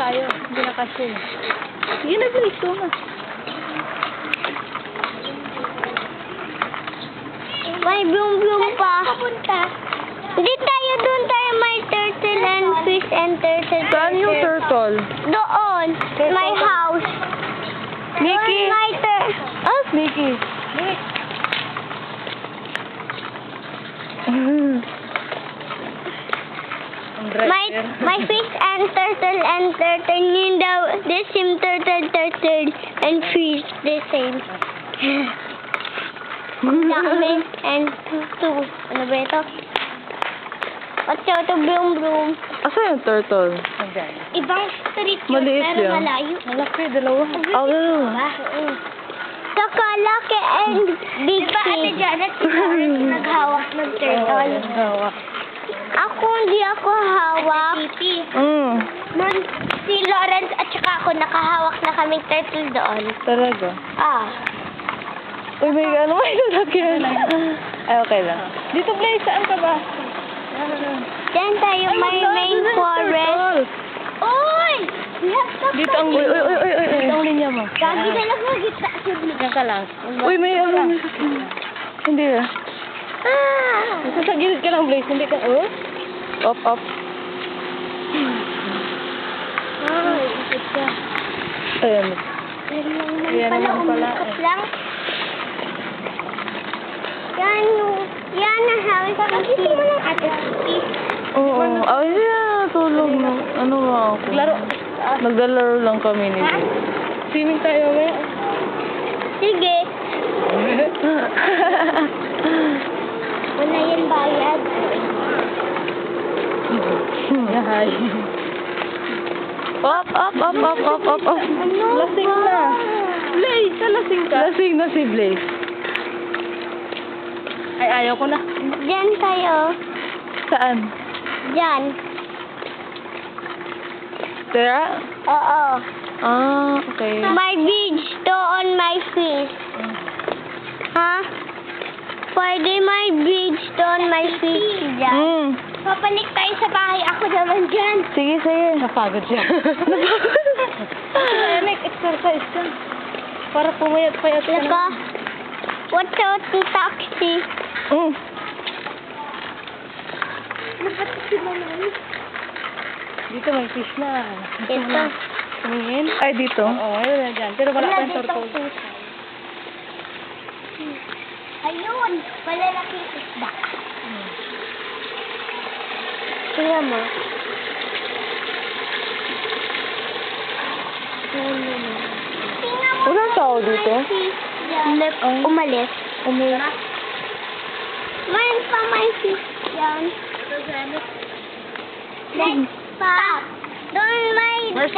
tayo. Hindi na kasi. Sige na, bilis ko nga. May bloom pa. Hindi tayo doon tayo may turtle and fish and turtle. Saan yung turtle? Doon. My house. Mickey! Doon my Ah, Mickey. my fish and turtle yun daw the same turtle and fish the same. Dami and two. Ano ba ito? What's ito? Bloom. Asa yung turtle? Ibang street yun, Maliit pero yun. malayo. Malaki, dalawa. Oh, dalawa. Saka laki and big diba, Ate Janet, si Lawrence naghawak ng turtle? Hawak. Ako, hindi ako hawak. Man, si Lawrence at saka ako nakahawak na kaming turtle doon. Talaga. Ah. Uy, may sasakyan. Ay, okay lang. Dito, Blaze, saan ka ba? Diyan tayo may main forest. Uy! Dito ang linya. Uy. Dito ang linya mo. Gagi na lang magita. Diyan ka lang. Uy, may Hindi na. Ah! Sa gilid ka lang, Blaze. Hindi ka, Up. Ay, ikot ka. Ayan. Ayan naman pala. Umikot lang. Yan ang hawin ko. Dito mo lang ate. Oo. Ay, tulog na. Ano nga ako? Laro. Naglalaro lang kami ni Ha? Swimming tayo, may. Sige. Wala yan bayad. Yahay. Up. Ano Lasing ba? na. Blaze, lasing ka. Lasing na si Blaze. Ay, ayaw ko na. Diyan tayo. Saan? Diyan. Tara? Oo. Ah, okay. My beach doon my fish. Ha? Pwede my beach doon my fish dyan. Papalik tayo sa bahay. Ako naman dyan. Sige, sige. Napagod siya. Ay, make exercise ka. Para pumayat-payat ka Laka. Watch out the taxi. Dito may fish na. Ito. Tumingin. Ay, dito. Oo, ayun na dyan. Pero wala pa yung turtle. pusa. Ayun. Malalaking isda. Tingnan mo. Tingnan mo. Walang tao dito? Umalis. Mayroon pa may fish yan. Next pa. Doon may